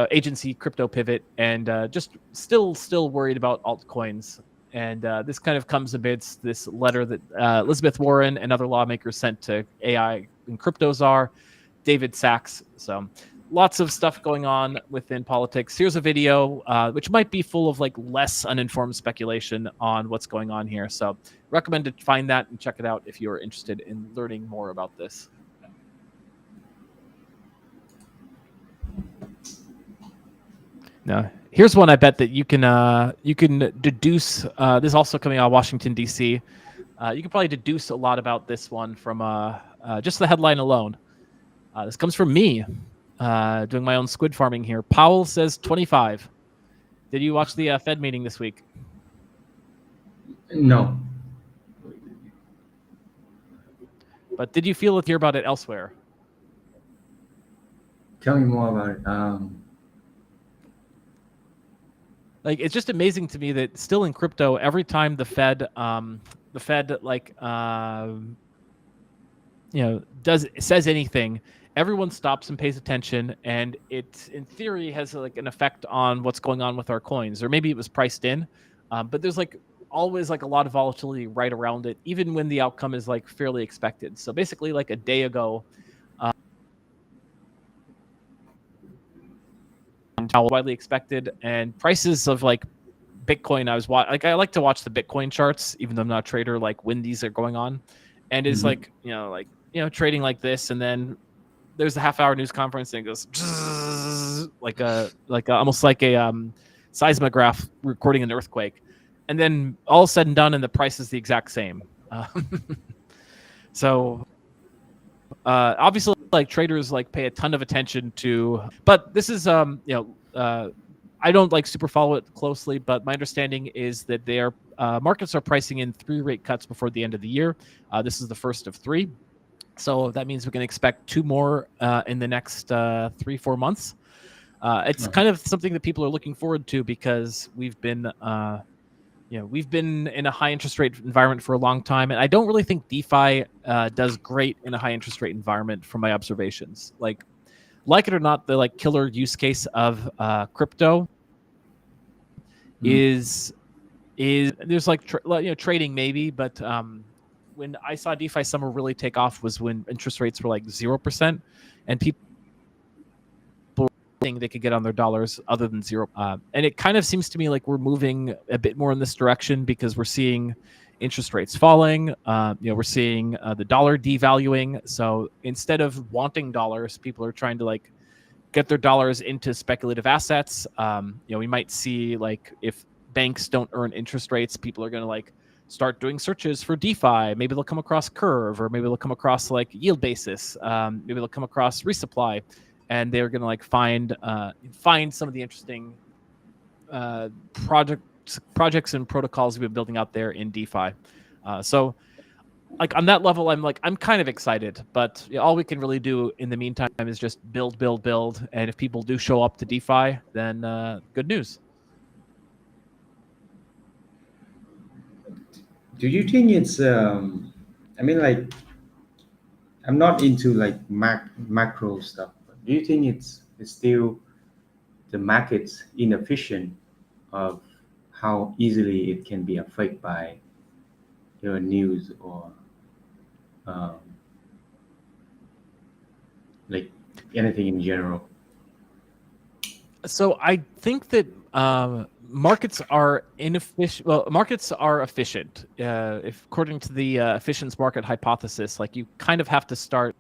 agency crypto pivot, and just still worried about altcoins. And this kind of comes amidst this letter that Elizabeth Warren and other lawmakers sent to AI and crypto czar David Sachs. So lots of stuff going on within politics. Here's a video which might be full of like less uninformed speculation on what's going on here. So recommend to find that and check it out if you're interested in learning more about this. Now, here's one I bet that you can deduce. This is also coming out of Washington, D.C. You can probably deduce a lot about this one from just the headline alone. This comes from me, doing my own squid farming here. Powell says 25. Did you watch the Fed meeting this week? No. But did you hear about it elsewhere? Tell me more about it. Like, it's just amazing to me that still in crypto, every time the Fed like says anything, everyone stops and pays attention, and it in theory has like an effect on what's going on with our coins, or maybe it was priced in, but there's like always like a lot of volatility right around it, even when the outcome is like fairly expected. So basically, like a day ago, widely expected, and prices of like Bitcoin, I like to watch the Bitcoin charts, even though I'm not a trader, like when these are going on, and it's Mhm. trading like this, and then there's a half-hour news conference, and it goes almost like a seismograph recording an earthquake, and then all said and done, and the price is the exact same. So obviously, like traders like pay a ton of attention to, but this is I don't like super follow it closely, but my understanding is that their markets are pricing in 3 rate cuts before the end of the year. This is the first of 3. So that means we can expect 2 more in the next 3-4 months. It's kind of something that people are looking forward to, because we've been in a high interest rate environment for a long time, and I don't really think DeFi does great in a high interest rate environment from my observations. Like it or not, the like killer use case of crypto is there's like trading maybe, but when I saw DeFi summer really take off was when interest rates were like 0%, and people think they could get on their dollars other than 0. And it kind of seems to me like we're moving a bit more in this direction, because we're seeing interest rates falling. We're seeing the dollar devaluing. So instead of wanting dollars, people are trying to like get their dollars into speculative assets. We might see like if banks don't earn interest rates, people are going to like start doing searches for DeFi. Maybe they'll come across Curve, or maybe they'll come across like yield basis. Maybe they'll come across resupply, and they're going to like find some of the interesting projects and protocols we've been building out there in DeFi. So like on that level, I'm kind of excited, but all we can really do in the meantime is just build. And if people do show up to DeFi, then good news. Do you think it's? I mean, like, I'm not into like macro stuff. But do you think it's still the market's inefficient of how easily it can be affected by your news or um, like anything in general? So I think that markets are inefficient. Well, markets are efficient. If according to the efficiency market hypothesis, like you kind of have to start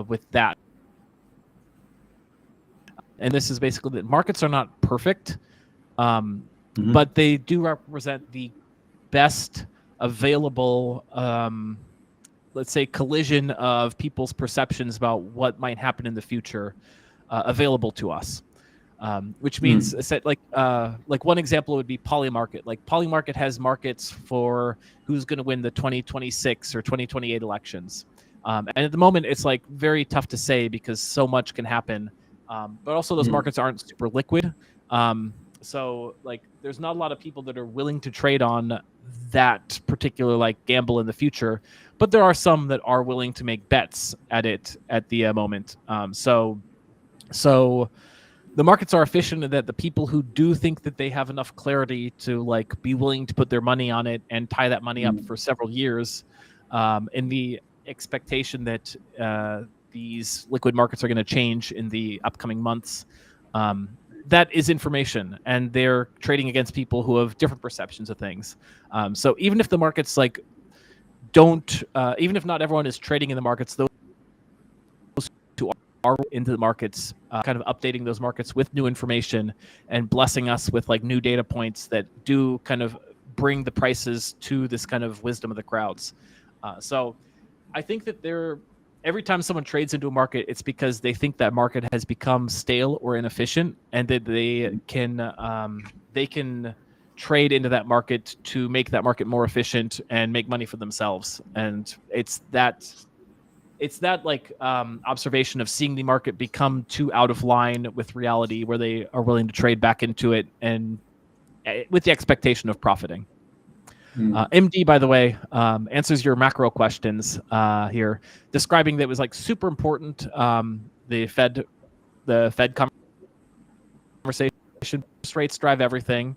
with that. And this is basically that markets are not perfect, but they do represent the best available, let's say, collision of people's perceptions about what might happen in the future available to us. Which means like one example would be Polymarket. Like Polymarket has markets for who's going to win the 2026 or 2028 elections. And at the moment, it's like very tough to say because so much can happen. But also those markets aren't super liquid. So like there's not a lot of people that are willing to trade on that particular like gamble in the future. But there are some that are willing to make bets at it at the moment. So the markets are efficient in that the people who do think that they have enough clarity to like be willing to put their money on it and tie that money up for several years, in the expectation that these liquid markets are going to change in the upcoming months. That is information, and they're trading against people who have different perceptions of things. So even if the markets like don't, even if not everyone is trading in the markets, those who are into the markets, kind of updating those markets with new information and blessing us with like new data points that do kind of bring the prices to this kind of wisdom of the crowds. So I think that every time someone trades into a market, it's because they think that market has become stale or inefficient, and that they can trade into that market to make that market more efficient and make money for themselves. And it's that like observation of seeing the market become too out of line with reality, where they are willing to trade back into it and with the expectation of profiting. MD, by the way, answers your macro questions here, describing that it was like super important. The Fed conversation, interest rates drive everything.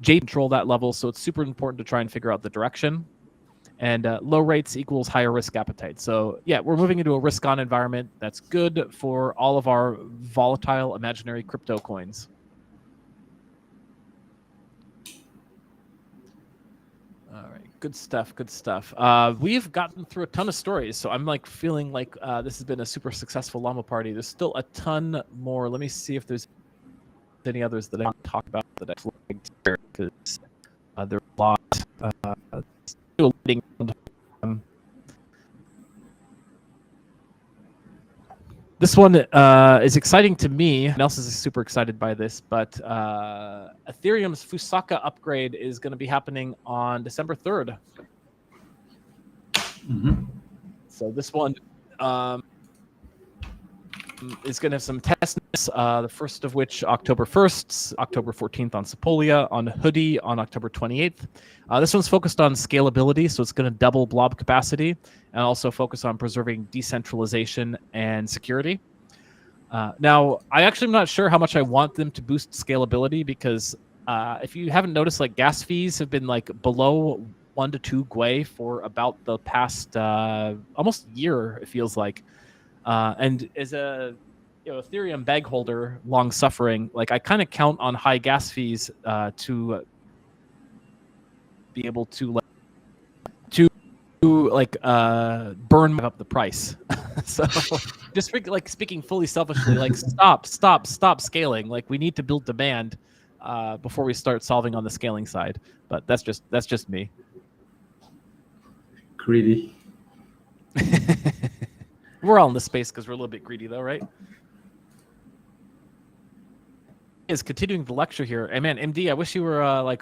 J control that level, so it's super important to try and figure out the direction. And low rates equals higher risk appetite. So yeah, we're moving into a risk-on environment that's good for all of our volatile imaginary crypto coins. All right, good stuff. Good stuff. We've gotten through a ton of stories, so I'm like feeling like this has been a super successful Llama Party. There's still a ton more. Let me see if there's any others that I want to talk about that I flagged here, because there are a lot. This one is exciting to me. Nelson is super excited by this, but Ethereum's Fusaka upgrade is going to be happening on December 3rd. So this one is going to have some testness, the first of which October 1st, October 14th on Sepolia, on Hoodie on October 28th. This one's focused on scalability, so it's going to double blob capacity and also focus on preserving decentralization and security. Now, I actually am not sure how much I want them to boost scalability, because if you haven't noticed, like gas fees have been like below 1 to 2 Gwei for about the past almost year, it feels like. And as a Ethereum bag holder, long suffering, like I kind of count on high gas fees to be able to burn up the price. So just speaking fully selfishly, like stop scaling. Like we need to build demand before we start solving on the scaling side. But that's just me. Greedy. We're all in this space because we're a little bit greedy, though, right? Is continuing the lecture here. And man, MD, I wish you were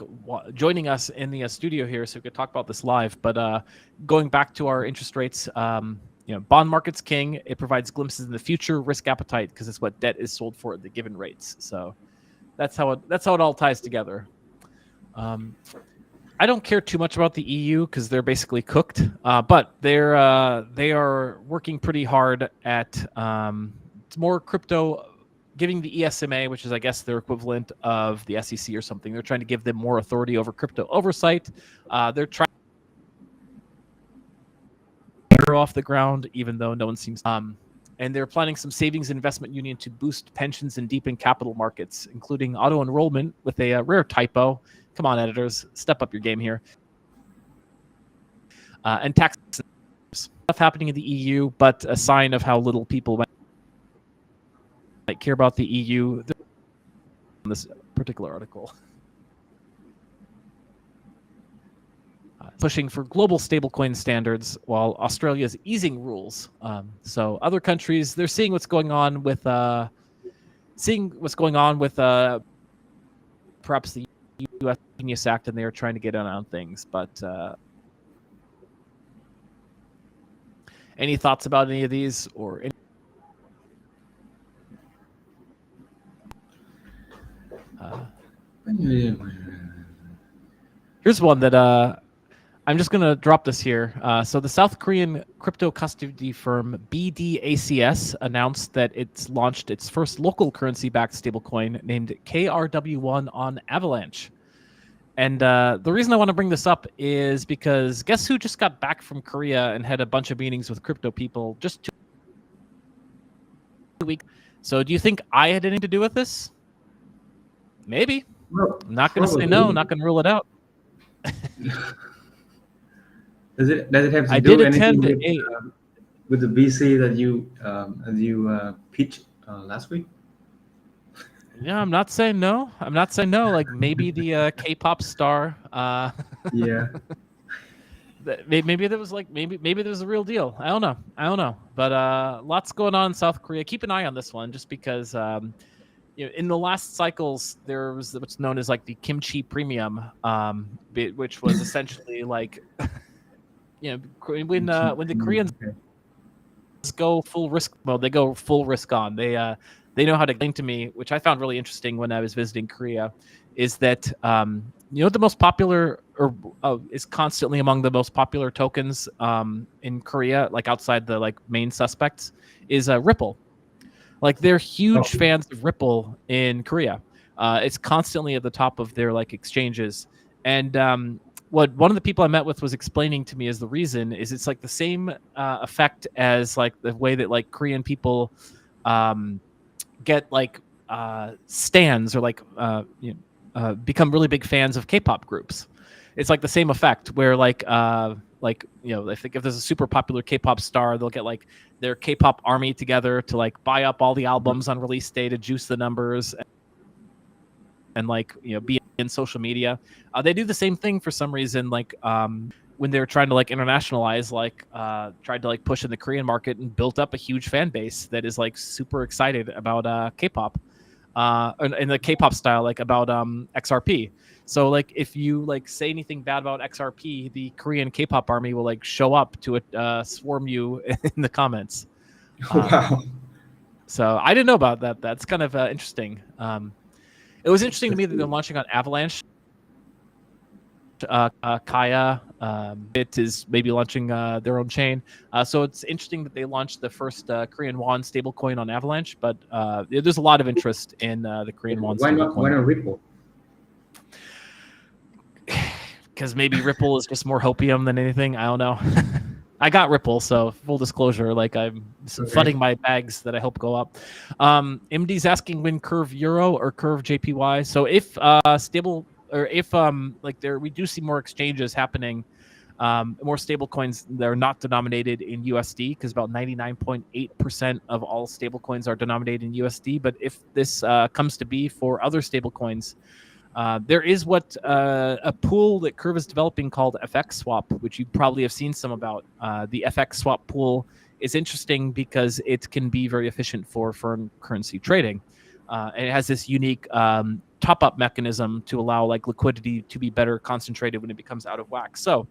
joining us in the studio here so we could talk about this live. But going back to our interest rates, bond market's king. It provides glimpses in the future, risk appetite, because it's what debt is sold for at the given rates. So that's how it all ties together. I don't care too much about the EU because they're basically cooked, but they are working pretty hard at more crypto, giving the ESMA, which is I guess their equivalent of the SEC or something. They're trying to give them more authority over crypto oversight. They're trying to get off the ground, even though no one seems. And they're planning some savings investment union to boost pensions and deepen capital markets, including auto enrollment with a rare typo. Come on, editors, step up your game here. And tax stuff happening in the EU, but a sign of how little people might care about the EU in this particular article. Pushing for global stablecoin standards while Australia is easing rules. So other countries, they're seeing what's going on with perhaps the U.S. Genius Act, and they are trying to get in on things. But any thoughts about any of these, or here's one that I'm just going to drop this here. So the South Korean crypto custody firm BDACS announced that it's launched its first local currency-backed stablecoin named KRW1 on Avalanche. And the reason I want to bring this up is because guess who just got back from Korea and had a bunch of meetings with crypto people just 2 weeks. So do you think I had anything to do with this? Maybe. Well, I'm not going to say no. Not going to rule it out. Does it have to I do did anything attend with the BC that you pitched last week? Yeah, I'm not saying no. Like maybe the K-pop star. Yeah. Maybe there was maybe there's a real deal. I don't know. But lots going on in South Korea. Keep an eye on this one, just because in the last cycles, there was what's known as like the kimchi premium, which was essentially like, when the Koreans Okay. go full risk mode, they go full risk on. They know how to explain to me, which I found really interesting when I was visiting Korea, is that the most popular or is constantly among the most popular tokens in Korea, like outside the like main suspects, is Ripple. Like they're huge Oh, fans of Ripple in Korea. It's constantly at the top of their like exchanges. And what one of the people I met with was explaining to me as the reason is it's like the same effect as like the way that like Korean people get like stands or like become really big fans of K-pop groups. It's like the same effect where like if there's a super popular K-pop star, they'll get like their K-pop army together to like buy up all the albums on release day to juice the numbers and like be in social media. They do the same thing for some reason, like when they're trying to like internationalize, like tried to like push in the Korean market and built up a huge fan base that is like super excited about K-pop in the K-pop style, like about XRP. So like if you like say anything bad about XRP, the Korean K-pop army will like show up to swarm you in the comments. wow. So I didn't know about that. That's kind of interesting. It was interesting to me that they're launching on Avalanche. Kaya, it is maybe launching their own chain. So it's interesting that they launched the first Korean won stablecoin on Avalanche, but there's a lot of interest in the Korean won Why not? Why stablecoin. not Ripple? Because maybe Ripple is just more hopium than anything. I don't know. I got Ripple, so full disclosure, like I'm flooding my bags that I hope go up. MD's asking when crvEuro or crvJPY. So if stable or if we do see more exchanges happening, more stable coins that are not denominated in USD, because about 99.8% of all stable coins are denominated in USD. But if this comes to be for other stable coins, there is what a pool that Curve is developing called FX Swap, which you probably have seen some about. The FX Swap pool is interesting because it can be very efficient for foreign currency trading. And it has this unique top-up mechanism to allow like liquidity to be better concentrated when it becomes out of whack. So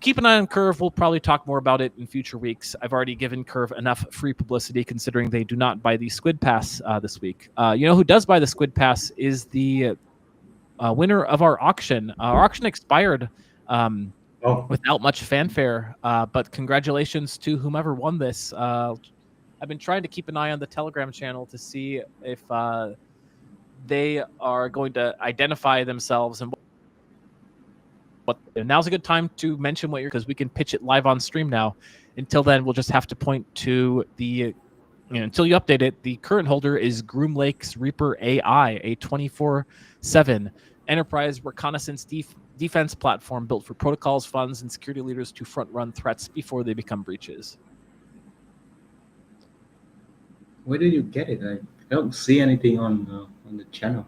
keep an eye on Curve. We'll probably talk more about it in future weeks. I've already given Curve enough free publicity considering they do not buy the Squid Pass this week. Who does buy the Squid Pass is the winner of our auction. Our auction expired without much fanfare, but congratulations to whomever won this. I've been trying to keep an eye on the Telegram channel to see if they are going to identify themselves and what. Now's a good time to mention what you're, because we can pitch it live on stream now. Until then, we'll just have to point to the until you update it, the current holder is Groom Lake's Reaper AI, a 24/7 enterprise reconnaissance defense platform built for protocols, funds, and security leaders to front-run threats before they become breaches. Where did you get it? I don't see anything on the channel.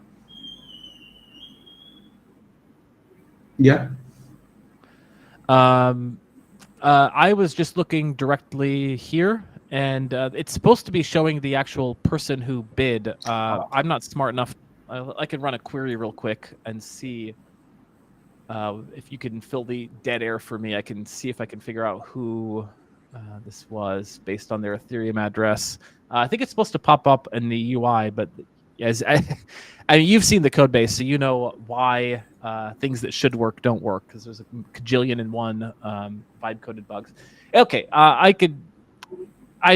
Yeah. I was just looking directly here, and it's supposed to be showing the actual person who bid. I'm not smart enough. I can run a query real quick and see if you can fill the dead air for me. I can see if I can figure out who this was based on their Ethereum address. I think it's supposed to pop up in the UI, but as I mean, you've seen the code base, so you know why things that should work don't work, because there's a cajillion and one vibe coded bugs. Okay, I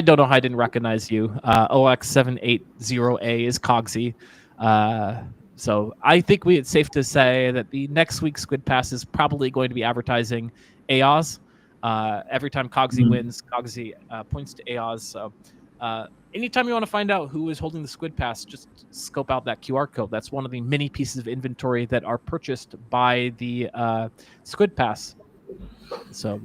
don't know how I didn't recognize you. OX780A is Cogsy. So I think it's safe to say that the next week's Squid Pass is probably going to be advertising AOS. Every time Cogsy wins, Cogsy points to AOS. So anytime you want to find out who is holding the Squid Pass, just scope out that QR code. That's one of the many pieces of inventory that are purchased by the Squid Pass. So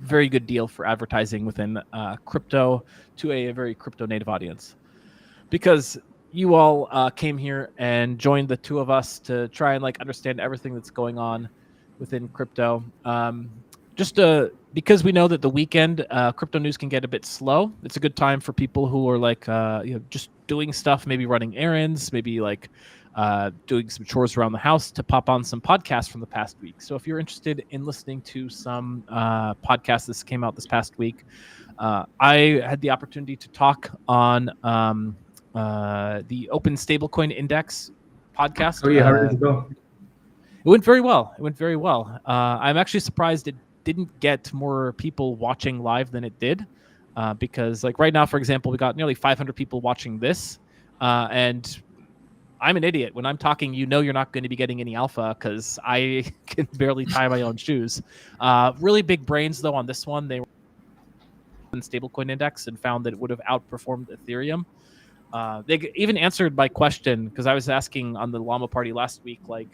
very good deal for advertising within crypto to a very crypto native audience. Because you all came here and joined the two of us to try and like understand everything that's going on within crypto. Just to because we know that the weekend crypto news can get a bit slow, it's a good time for people who are like just doing stuff, maybe running errands, maybe like doing some chores around the house, to pop on some podcasts from the past week. So if you're interested in listening to some podcasts that came out this past week, I had the opportunity to talk on the Open Stablecoin Index podcast. Oh yeah, how did it go? It went very well. I'm actually surprised it didn't get more people watching live than it did, because like right now, for example, we got nearly 500 people watching this, and I'm an idiot. When I'm talking, you're not going to be getting any alpha because I can barely tie my own shoes. Really big brains though on this one. They were in stablecoin index and found that it would have outperformed Ethereum. They even answered my question, because I was asking on the Llama Party last week, like,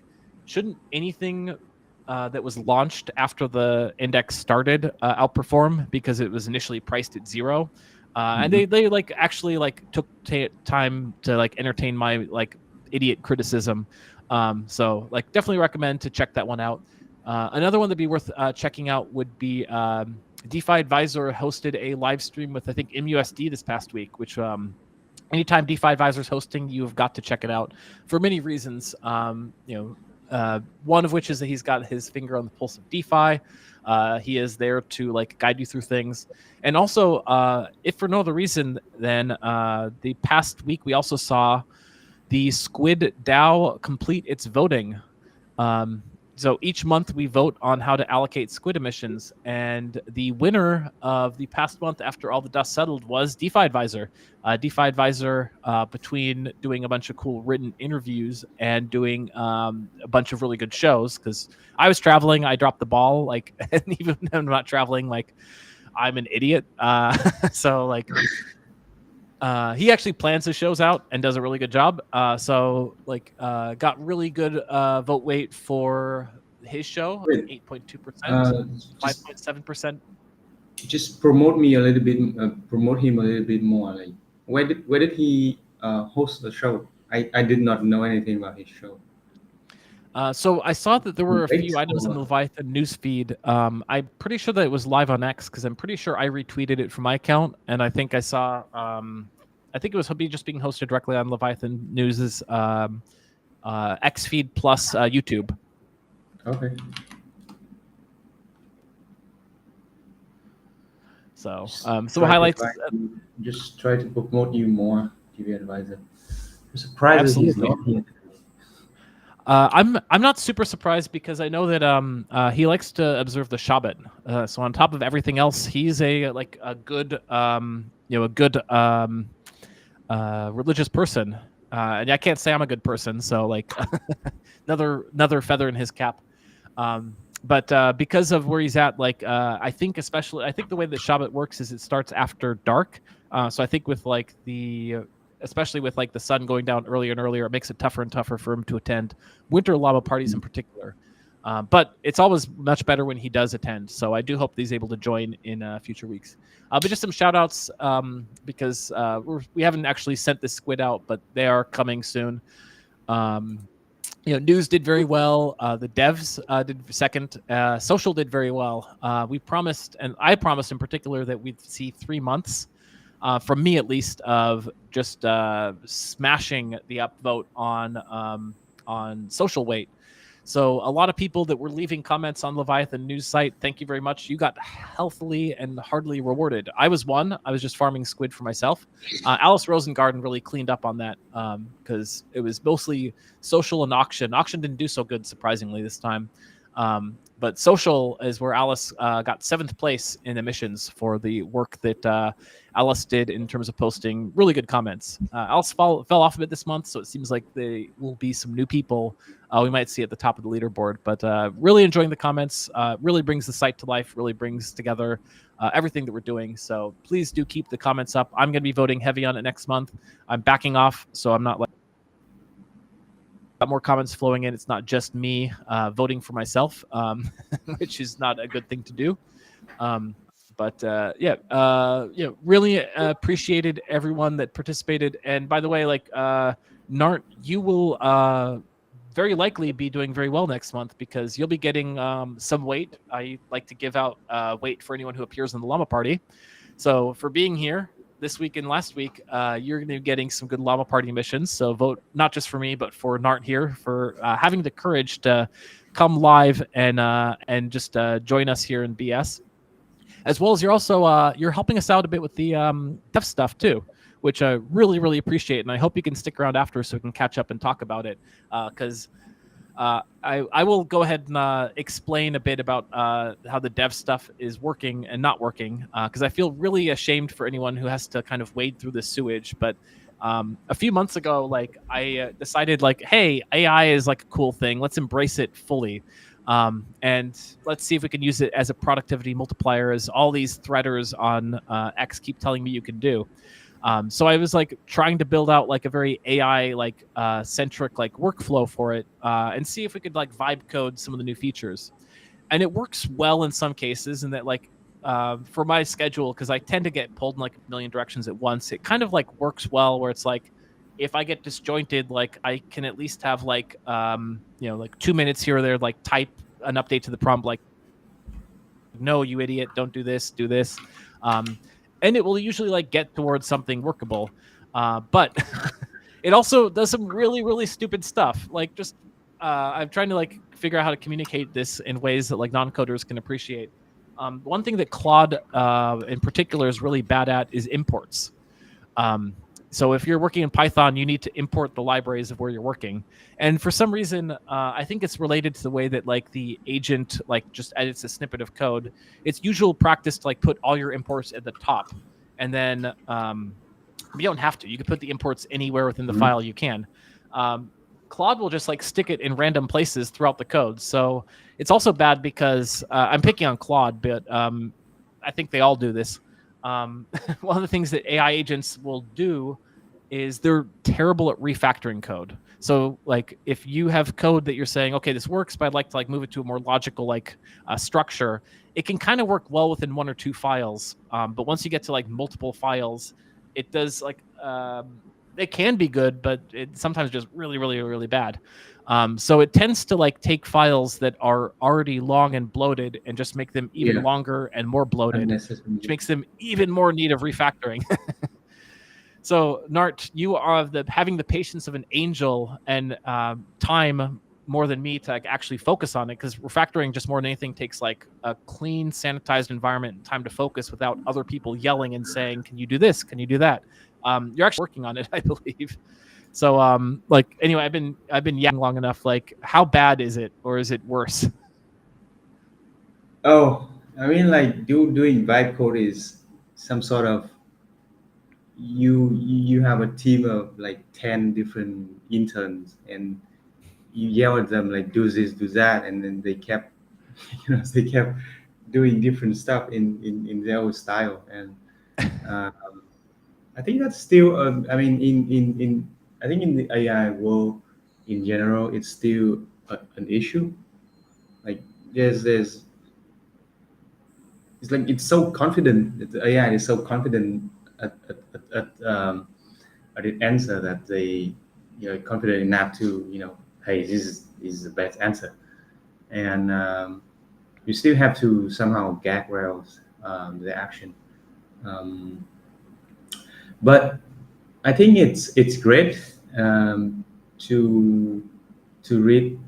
shouldn't anything that was launched after the index started outperform, because it was initially priced at 0? And they like actually like took time to like entertain my like idiot criticism. So like definitely recommend to check that one out. Another one that'd be worth checking out would be DeFi Advisor hosted a live stream with I think MUSD this past week, which anytime DeFi Advisor is hosting, you've got to check it out for many reasons. One of which is that he's got his finger on the pulse of DeFi. He is there to like guide you through things, and also, if for no other reason than the past week, we also saw the Squid DAO complete its voting. So each month we vote on how to allocate squid emissions, and the winner of the past month, after all the dust settled, was DeFi Advisor. DeFi Advisor, between doing a bunch of cool written interviews and doing a bunch of really good shows, because I was traveling, I dropped the ball, like, and even when I'm not traveling, like, I'm an idiot. So like, he actually plans his shows out and does a really good job. So like, got really good vote weight for his show, 8.2%, 5.7%. Just promote me a little bit. Promote him a little bit more. Like, where did he host the show? I did not know anything about his show. So I saw that there were a few Right. items in the Leviathan newsfeed. I'm pretty sure that it was live on X, because I'm pretty sure I retweeted it from my account, and I think I saw. I think it was just being hosted directly on Leviathan News's X feed plus YouTube. Okay. So some highlights. Just try to promote you more, TV Advisor. I'm surprised that he's not here. I'm not super surprised, because I know that he likes to observe the Shabbat. So on top of everything else, he's a good religious person. And I can't say I'm a good person, so like another feather in his cap. But because of where he's at, like I think the way that Shabbat works is it starts after dark. So I think with like especially with like the sun going down earlier and earlier, it makes it tougher and tougher for him to attend winter Llama parties in particular. But it's always much better when he does attend. So I do hope that he's able to join in future weeks. But just some shout outs, because we haven't actually sent this squid out, but they are coming soon. News did very well. The devs did second. Social did very well. We promised, and I promised in particular, that we'd see 3 months, from me at least, of just smashing the upvote on social weight. So a lot of people that were leaving comments on Leviathan news site, thank you very much. You got healthily and hardly rewarded. I was one. I was just farming squid for myself. Alice Rosengarten really cleaned up on that, because it was mostly social and auction. Auction didn't do so good, surprisingly, this time. But social is where Alice got 7th place in emissions for the work that Alice did in terms of posting really good comments. Alice fell off a bit this month, so it seems like there will be some new people we might see at the top of the leaderboard. But really enjoying the comments. Really brings the site to life, really brings together everything that we're doing. So please do keep the comments up. I'm going to be voting heavy on it next month. I'm backing off, so I'm not like more comments flowing in. It's not just me voting for myself, which is not a good thing to do. Really appreciated everyone that participated. And by the way, like Nart, you will very likely be doing very well next month because you'll be getting some weight. I like to give out weight for anyone who appears in the Llama Party. So for being here this week and last week, you're going to be getting some good Llama Party missions. So vote not just for me, but for Nart here for having the courage to come live and just join us here in BS. As well as you're also you're helping us out a bit with the dev stuff too, which I really, really appreciate. And I hope you can stick around after so we can catch up and talk about it. Because I will go ahead and explain a bit about how the dev stuff is working and not working. Because I feel really ashamed for anyone who has to kind of wade through the sewage. But a few months ago, like I decided, like, hey, AI is like a cool thing. Let's embrace it fully. And let's see if we can use it as a productivity multiplier, as all these threaders on X keep telling me you can do. So I was like trying to build out like a very AI like centric like workflow for it and see if we could like vibe code some of the new features. And it works well in some cases, in that like for my schedule, because I tend to get pulled in like a million directions at once, it kind of like works well where it's like, if I get disjointed, like I can at least have like, like 2 minutes here or there, like type an update to the prompt, like, no, you idiot, don't do this, do this. And it will usually like get towards something workable. But it also does some really, really stupid stuff. Like just, I'm trying to like figure out how to communicate this in ways that like non-coders can appreciate. One thing that Claude in particular is really bad at is imports. So if you're working in Python, you need to import the libraries of where you're working. And for some reason, I think it's related to the way that like the agent like just edits a snippet of code. It's usual practice to like put all your imports at the top. And then you don't have to. You can put the imports anywhere within the file you can. Claude will just like stick it in random places throughout the code. So it's also bad because I'm picking on Claude, but I think they all do this. One of the things that AI agents will do is they're terrible at refactoring code. So like if you have code that you're saying, okay, this works, but I'd like to like move it to a more logical like structure, it can kind of work well within 1 or 2 files. But once you get to like multiple files, it does like, it can be good, but it's sometimes just really, really, really bad. So it tends to like take files that are already long and bloated and just make them even longer and more bloated, which makes them even more in need of refactoring. So Nart, you are having the patience of an angel and time more than me to like actually focus on it, because refactoring just more than anything takes like a clean, sanitized environment and time to focus without other people yelling and saying, can you do this? Can you do that? You're actually working on it, I believe. So like anyway, I've been yapping long enough. Like, how bad is it, or is it worse? Oh, I mean, like doing vibe code is some sort of, you have a team of like 10 different interns, and you yell at them like, do this, do that, and then they kept they kept doing different stuff in their own style. And I think that's still I mean in I think in the AI world in general, it's still an issue. Like there's it's like it's so confident, the AI is so confident at the answer that they confident enough to hey, this is the best answer. And you still have to somehow gag rails the action. But I think it's great to read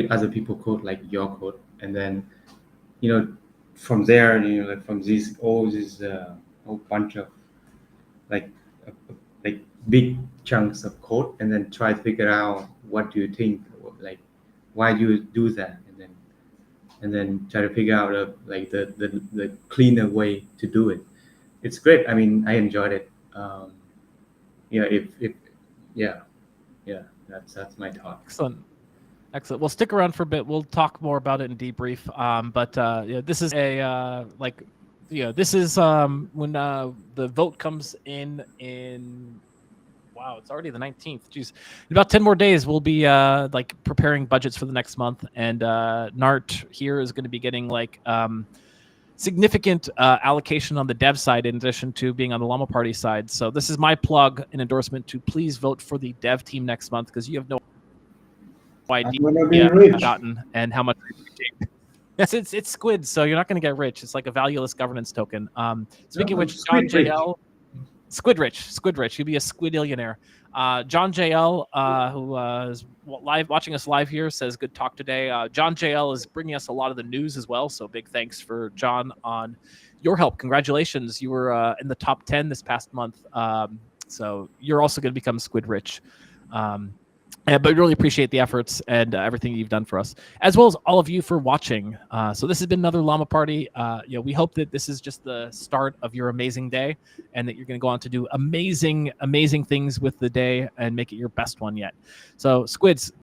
other people code, like your code, and then from there, like from this all this whole bunch of like like big chunks of code, and then try to figure out what do you think, like why do you do that, and then try to figure out like the cleaner way to do it. It's great. I mean, I enjoyed it. If yeah, that's my thought. Excellent. Well, stick around for a bit. We'll talk more about it in debrief. But this is a this is when the vote comes in. Wow, it's already the 19th. Jeez, in about 10 more days, we'll be like preparing budgets for the next month, and Nart here is going to be getting like significant allocation on the dev side in addition to being on the Llama Party side. So this is my plug and endorsement to please vote for the dev team next month, because you have no idea gonna be what rich. I've gotten and how much I appreciate. Yes, it's squid, so you're not going to get rich. It's like a valueless governance token. Speaking of which, John Squid rich. JL, Squid Rich, you'll be a squidillionaire. John JL, who is watching us live here, says good talk today. John JL is bringing us a lot of the news as well, so big thanks for John on your help. Congratulations, you were in the top 10 this past month, so you're also going to become Squid Rich. But we really appreciate the efforts and everything you've done for us, as well as all of you for watching. So this has been another Llama Party. We hope that this is just the start of your amazing day, and that you're going to go on to do amazing, amazing things with the day and make it your best one yet. So Squids,